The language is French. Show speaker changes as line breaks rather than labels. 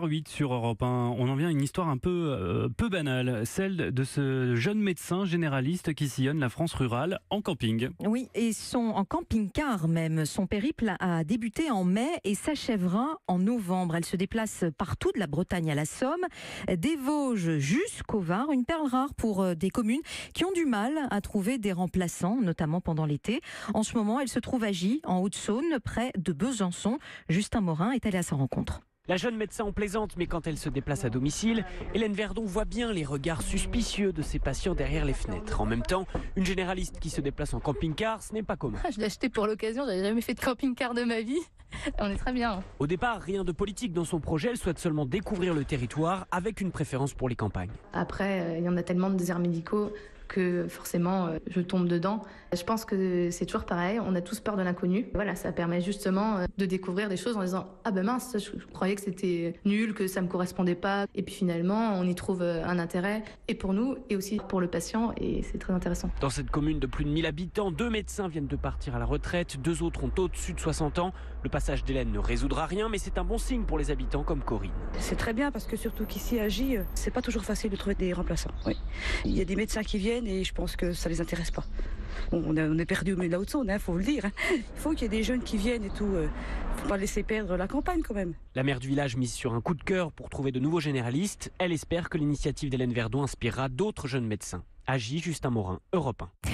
8 sur Europe 1, on en vient à une histoire un peu banale, celle de ce jeune médecin généraliste qui sillonne la France rurale en camping.
Oui, et en camping-car même. Son périple a débuté en mai et s'achèvera en novembre. Elle se déplace partout, de la Bretagne à la Somme, des Vosges jusqu'au Var, une perle rare pour des communes qui ont du mal à trouver des remplaçants, notamment pendant l'été. En ce moment, elle se trouve à Gy, en Haute-Saône, près de Besançon. Justin Morin est allé à sa rencontre.
La jeune médecin en plaisante, mais quand elle se déplace à domicile, Hélène Verdon voit bien les regards suspicieux de ses patients derrière les fenêtres. En même temps, une généraliste qui se déplace en camping-car, ce n'est pas commun.
Je l'ai acheté pour l'occasion, j'avais jamais fait de camping-car de ma vie. On est très bien.
Au départ, rien de politique dans son projet, elle souhaite seulement découvrir le territoire avec une préférence pour les campagnes.
Après, il y en a tellement de déserts médicaux que forcément je tombe dedans. Je pense que c'est toujours pareil, on a tous peur de l'inconnu. Voilà, ça permet justement de découvrir des choses en disant « Ah ben mince, je croyais que c'était nul, que ça me correspondait pas ». Et puis finalement, on y trouve un intérêt, et pour nous, et aussi pour le patient, et c'est très intéressant.
Dans cette commune de plus de 1000 habitants, 2 médecins viennent de partir à la retraite, 2 autres ont au-dessus de 60 ans. Le passage d'Hélène ne résoudra rien, mais c'est un bon signe pour les habitants comme Corinne.
C'est très bien parce que surtout qu'ici à Gy, c'est pas toujours facile de trouver des remplaçants. Oui. Il y a des médecins qui viennent et je pense que ça les intéresse pas. On est perdu au milieu de la Haute-Saône, faut le dire. Il faut qu'il y ait des jeunes qui viennent et tout. Faut pas laisser perdre la campagne quand même.
La maire du village mise sur un coup de cœur pour trouver de nouveaux généralistes. Elle espère que l'initiative d'Hélène Verdon inspirera d'autres jeunes médecins. À Gy, Justin Morin, Europe 1.